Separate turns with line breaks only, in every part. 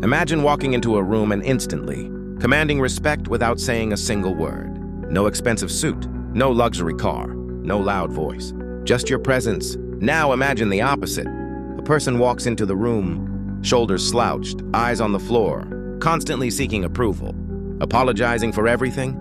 Imagine walking into a room and instantly commanding respect without saying a single word. No expensive suit, no luxury car, no loud voice, just your presence. Now imagine the opposite. A person walks into the room, shoulders slouched, eyes on the floor, constantly seeking approval, apologizing for everything,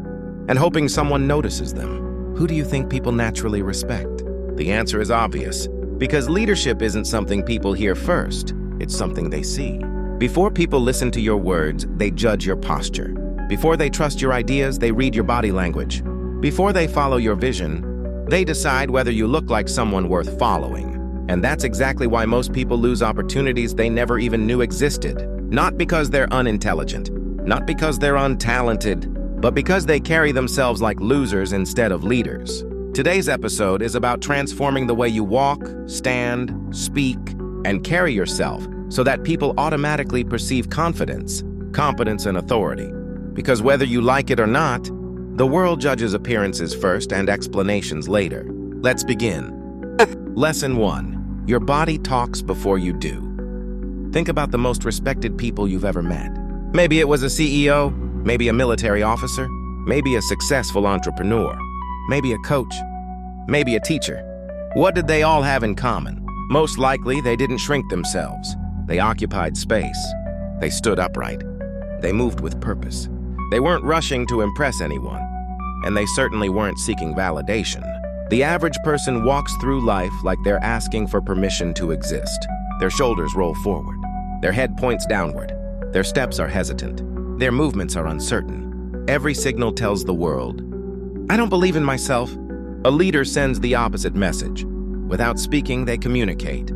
and hoping someone notices them. Who do you think people naturally respect? The answer is obvious, because leadership isn't something people hear first, it's something they see. Before people listen to your words, they judge your posture. Before they trust your ideas, they read your body language. Before they follow your vision, they decide whether you look like someone worth following. And that's exactly why most people lose opportunities they never even knew existed. Not because they're unintelligent, not because they're untalented, but because they carry themselves like losers instead of leaders. Today's episode is about transforming the way you walk, stand, speak, and carry yourself so that people automatically perceive confidence, competence, and authority. Because whether you like it or not, the world judges appearances first and explanations later. Let's begin. Lesson 1. Your body talks before you do. Think about the most respected people you've ever met. Maybe it was a CEO, maybe a military officer, maybe a successful entrepreneur, maybe a coach, maybe a teacher. What did they all have in common? Most likely, they didn't shrink themselves. They occupied space. They stood upright. They moved with purpose. They weren't rushing to impress anyone, and they certainly weren't seeking validation. The average person walks through life like they're asking for permission to exist. Their shoulders roll forward. Their head points downward. Their steps are hesitant. Their movements are uncertain. Every signal tells the world, "I don't believe in myself." A leader sends the opposite message. Without speaking, they communicate,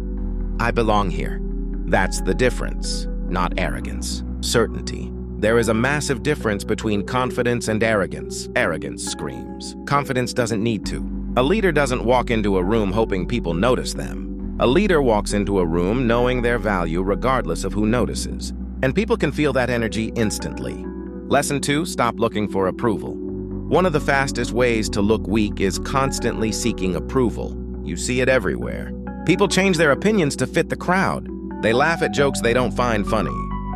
"I belong here." That's the difference, not arrogance. Certainty. There is a massive difference between confidence and arrogance. Arrogance screams. Confidence doesn't need to. A leader doesn't walk into a room hoping people notice them. A leader walks into a room knowing their value regardless of who notices. And people can feel that energy instantly. Lesson 2, stop looking for approval. One of the fastest ways to look weak is constantly seeking approval. You see it everywhere. People change their opinions to fit the crowd. They laugh at jokes they don't find funny.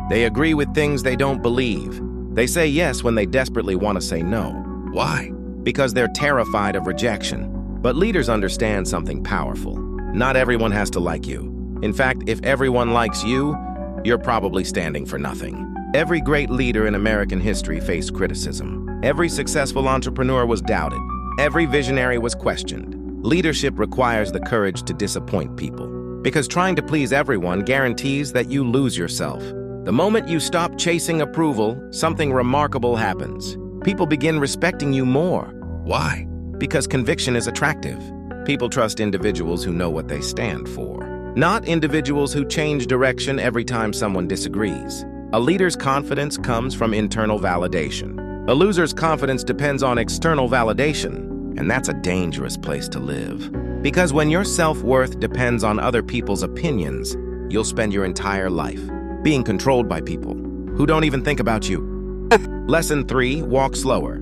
They agree with things they don't believe. They say yes when they desperately want to say no. Why? Because they're terrified of rejection. But leaders understand something powerful. Not everyone has to like you. In fact, if everyone likes you, you're probably standing for nothing. Every great leader in American history faced criticism. Every successful entrepreneur was doubted. Every visionary was questioned. Leadership requires the courage to disappoint people. Because trying to please everyone guarantees that you lose yourself. The moment you stop chasing approval, something remarkable happens. People begin respecting you more. Why? Because conviction is attractive. People trust individuals who know what they stand for, not individuals who change direction every time someone disagrees. A leader's confidence comes from internal validation. A loser's confidence depends on external validation, and that's a dangerous place to live. Because when your self-worth depends on other people's opinions, you'll spend your entire life being controlled by people who don't even think about you. Lesson 3, walk slower.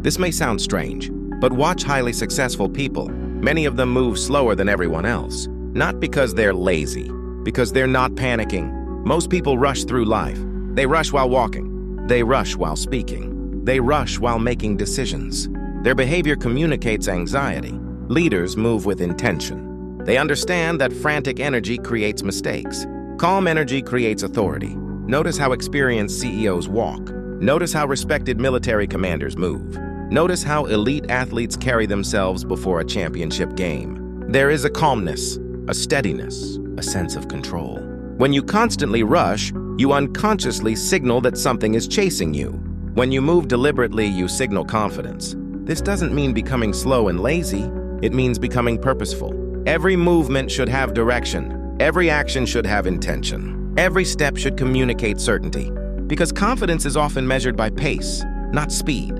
This may sound strange, but watch highly successful people. Many of them move slower than everyone else. Not because they're lazy, because they're not panicking. Most people rush through life. They rush while walking. They rush while speaking. They rush while making decisions. Their behavior communicates anxiety. Leaders move with intention. They understand that frantic energy creates mistakes. Calm energy creates authority. Notice how experienced CEOs walk. Notice how respected military commanders move. Notice how elite athletes carry themselves before a championship game. There is a calmness, a steadiness, a sense of control. When you constantly rush, you unconsciously signal that something is chasing you. When you move deliberately, you signal confidence. This doesn't mean becoming slow and lazy. It means becoming purposeful. Every movement should have direction. Every action should have intention. Every step should communicate certainty. Because confidence is often measured by pace, not speed.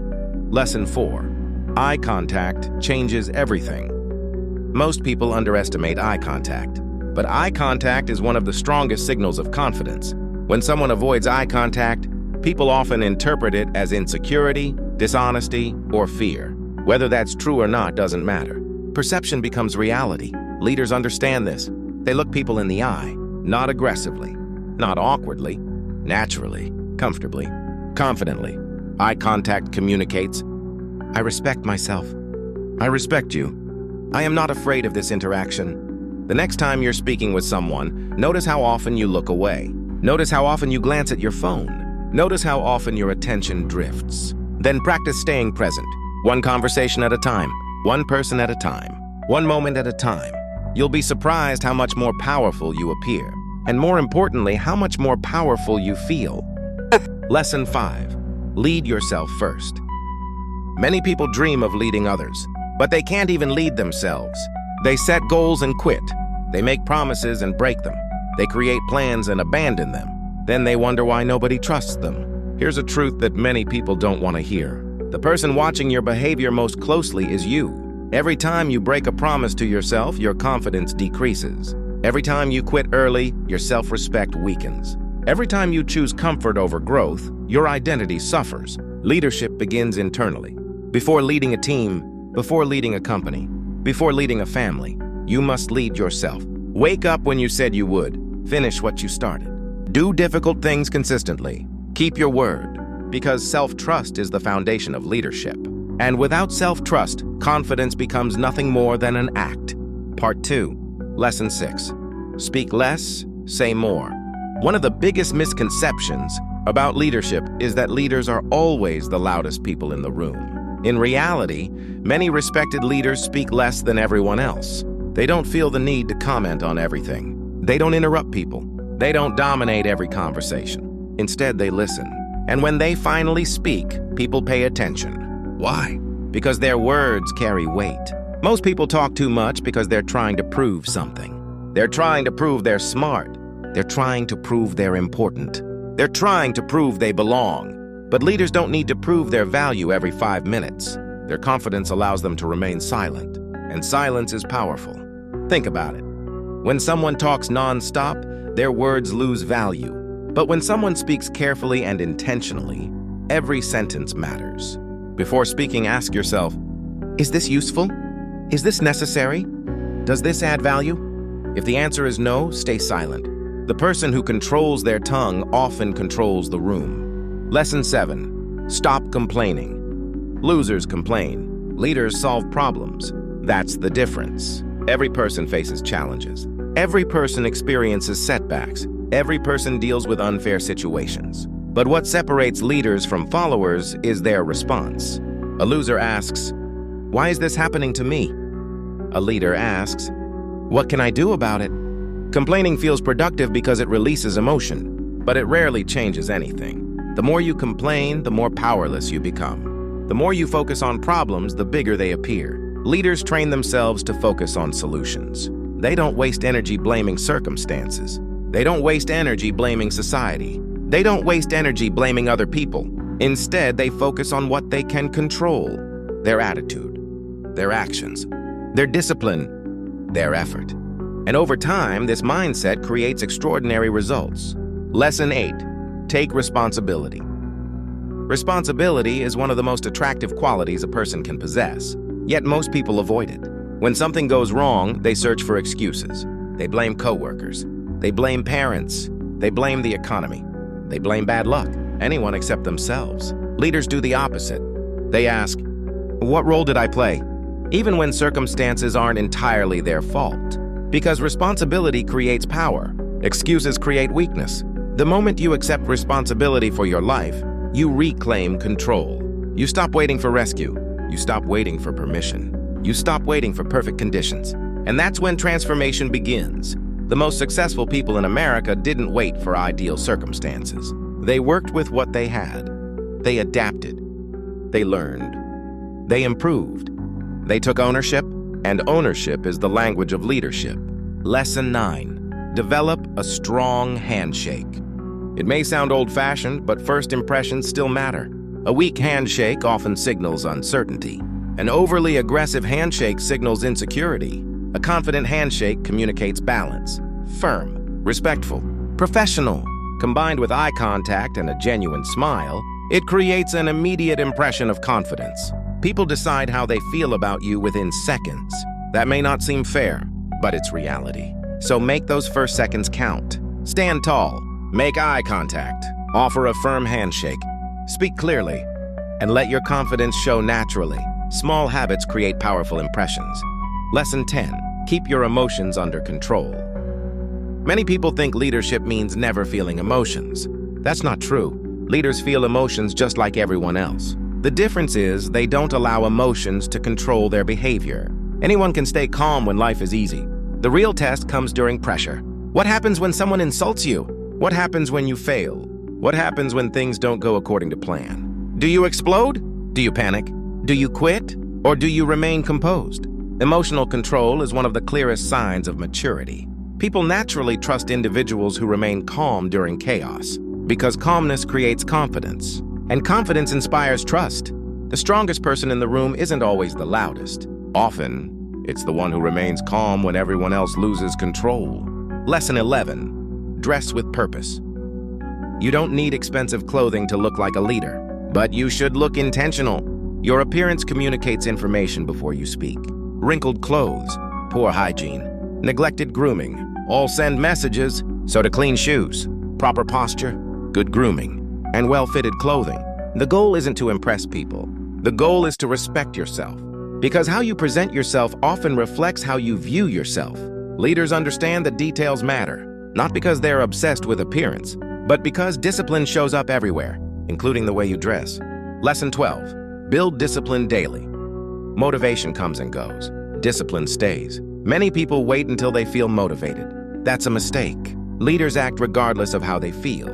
Lesson 4. Eye contact changes everything. Most people underestimate eye contact. But eye contact is one of the strongest signals of confidence. When someone avoids eye contact, people often interpret it as insecurity, dishonesty, or fear. Whether that's true or not doesn't matter. Perception becomes reality. Leaders understand this. They look people in the eye, not aggressively, not awkwardly, naturally, comfortably, confidently. Eye contact communicates, I respect myself. I respect you. I am not afraid of this interaction. The next time you're speaking with someone, notice how often you look away. Notice how often you glance at your phone. Notice how often your attention drifts. Then practice staying present, one conversation at a time, one person at a time, one moment at a time. You'll be surprised how much more powerful you appear, and more importantly, how much more powerful you feel. Lesson 5. Lead yourself first. Many people dream of leading others, but they can't even lead themselves. They set goals and quit. They make promises and break them. They create plans and abandon them. Then they wonder why nobody trusts them. Here's a truth that many people don't want to hear. The person watching your behavior most closely is you. Every time you break a promise to yourself, your confidence decreases. Every time you quit early, your self-respect weakens. Every time you choose comfort over growth, your identity suffers. Leadership begins internally. Before leading a team, before leading a company, before leading a family, you must lead yourself. Wake up when you said you would. Finish what you started. Do difficult things consistently. Keep your word, because self-trust is the foundation of leadership. And without self-trust, confidence becomes nothing more than an act. Part 2, Lesson 6. Speak less, say more. One of the biggest misconceptions about leadership is that leaders are always the loudest people in the room. In reality, many respected leaders speak less than everyone else. They don't feel the need to comment on everything. They don't interrupt people. They don't dominate every conversation. Instead, they listen. And when they finally speak, people pay attention. Why? Because their words carry weight. Most people talk too much because they're trying to prove something. They're trying to prove they're smart. They're trying to prove they're important. They're trying to prove they belong. But leaders don't need to prove their value every 5 minutes. Their confidence allows them to remain silent. And silence is powerful. Think about it. When someone talks non-stop, their words lose value. But when someone speaks carefully and intentionally, every sentence matters. Before speaking, ask yourself, is this useful? Is this necessary? Does this add value? If the answer is no, stay silent. The person who controls their tongue often controls the room. Lesson 7. Stop complaining. Losers complain. Leaders solve problems. That's the difference. Every person faces challenges. Every person experiences setbacks. Every person deals with unfair situations. But what separates leaders from followers is their response. A loser asks, "Why is this happening to me?" A leader asks, "What can I do about it?" Complaining feels productive because it releases emotion, but it rarely changes anything. The more you complain, the more powerless you become. The more you focus on problems, the bigger they appear. Leaders train themselves to focus on solutions. They don't waste energy blaming circumstances. They don't waste energy blaming society. They don't waste energy blaming other people. Instead, they focus on what they can control: their attitude, their actions, their discipline, their effort. And over time, this mindset creates extraordinary results. Lesson 8. Take responsibility. Responsibility is one of the most attractive qualities a person can possess, yet most people avoid it. When something goes wrong, they search for excuses. They blame coworkers. They blame parents. They blame the economy. They blame bad luck. Anyone except themselves. Leaders do the opposite. They ask, "What role did I play?" Even when circumstances aren't entirely their fault. Because responsibility creates power. Excuses create weakness. The moment you accept responsibility for your life, you reclaim control. You stop waiting for rescue. You stop waiting for permission. You stop waiting for perfect conditions. And that's when transformation begins. The most successful people in America didn't wait for ideal circumstances. They worked with what they had. They adapted. They learned. They improved. They took ownership, and ownership is the language of leadership. Lesson 9. Develop a strong handshake. It may sound old-fashioned, but first impressions still matter. A weak handshake often signals uncertainty. An overly aggressive handshake signals insecurity. A confident handshake communicates balance. Firm, respectful, professional. Combined with eye contact and a genuine smile, it creates an immediate impression of confidence. People decide how they feel about you within seconds. That may not seem fair, but it's reality. So make those first seconds count. Stand tall. Make eye contact, offer a firm handshake, speak clearly, and let your confidence show naturally. Small habits create powerful impressions. Lesson 10. Keep your emotions under control. Many people think leadership means never feeling emotions. That's not true. Leaders feel emotions just like everyone else. The difference is they don't allow emotions to control their behavior. Anyone can stay calm when life is easy. The real test comes during pressure. What happens when someone insults you? What happens when you fail? What happens when things don't go according to plan? Do you explode? Do you panic? Do you quit? Or do you remain composed? Emotional control is one of the clearest signs of maturity. People naturally trust individuals who remain calm during chaos, because calmness creates confidence, and confidence inspires trust. The strongest person in the room isn't always the loudest. Often, it's the one who remains calm when everyone else loses control. Lesson 11. Dress with purpose. You don't need expensive clothing to look like a leader, but you should look intentional. Your appearance communicates information before you speak. Wrinkled clothes, poor hygiene, neglected grooming, all send messages. So do clean shoes, proper posture, good grooming, and well-fitted clothing. The goal isn't to impress people. The goal is to respect yourself, because how you present yourself often reflects how you view yourself. Leaders understand that details matter, not because they're obsessed with appearance, but because discipline shows up everywhere, including the way you dress. Lesson 12. Build discipline daily. Motivation comes and goes. Discipline stays. Many people wait until they feel motivated. That's a mistake. Leaders act regardless of how they feel.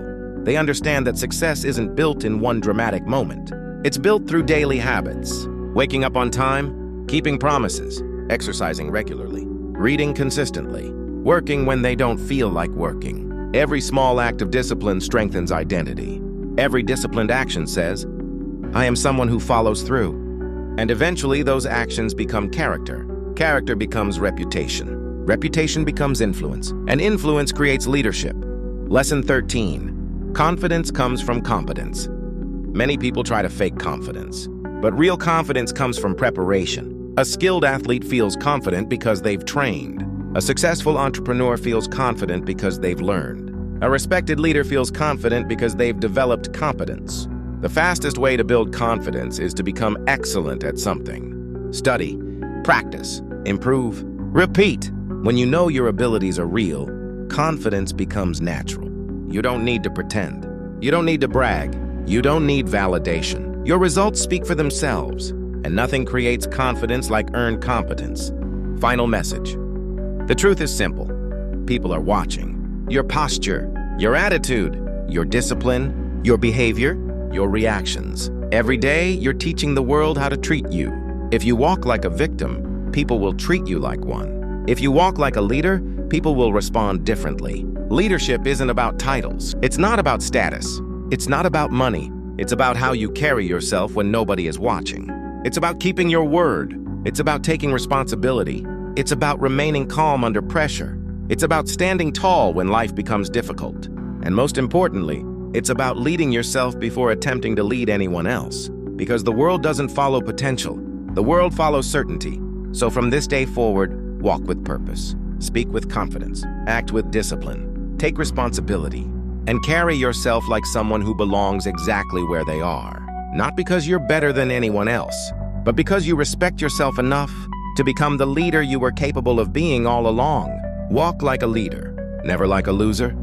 They understand that success isn't built in one dramatic moment. It's built through daily habits. Waking up on time, keeping promises, exercising regularly, reading consistently, working when they don't feel like working. Every small act of discipline strengthens identity. Every disciplined action says, I am someone who follows through. And eventually those actions become character. Character becomes reputation. Reputation becomes influence. And influence creates leadership. Lesson 13. Confidence comes from competence. Many people try to fake confidence, but real confidence comes from preparation. A skilled athlete feels confident because they've trained. A successful entrepreneur feels confident because they've learned. A respected leader feels confident because they've developed competence. The fastest way to build confidence is to become excellent at something. Study, practice, improve, repeat. When you know your abilities are real, confidence becomes natural. You don't need to pretend. You don't need to brag. You don't need validation. Your results speak for themselves, and nothing creates confidence like earned competence. Final message. The truth is simple. People are watching. Your posture, your attitude, your discipline, your behavior, your reactions. Every day, you're teaching the world how to treat you. If you walk like a victim, people will treat you like one. If you walk like a leader, people will respond differently. Leadership isn't about titles. It's not about status. It's not about money. It's about how you carry yourself when nobody is watching. It's about keeping your word. It's about taking responsibility. It's about remaining calm under pressure. It's about standing tall when life becomes difficult. And most importantly, it's about leading yourself before attempting to lead anyone else. Because the world doesn't follow potential. The world follows certainty. So from this day forward, walk with purpose. Speak with confidence. Act with discipline. Take responsibility. And carry yourself like someone who belongs exactly where they are. Not because you're better than anyone else, but because you respect yourself enough to become the leader you were capable of being all along. Walk like a leader, never like a loser.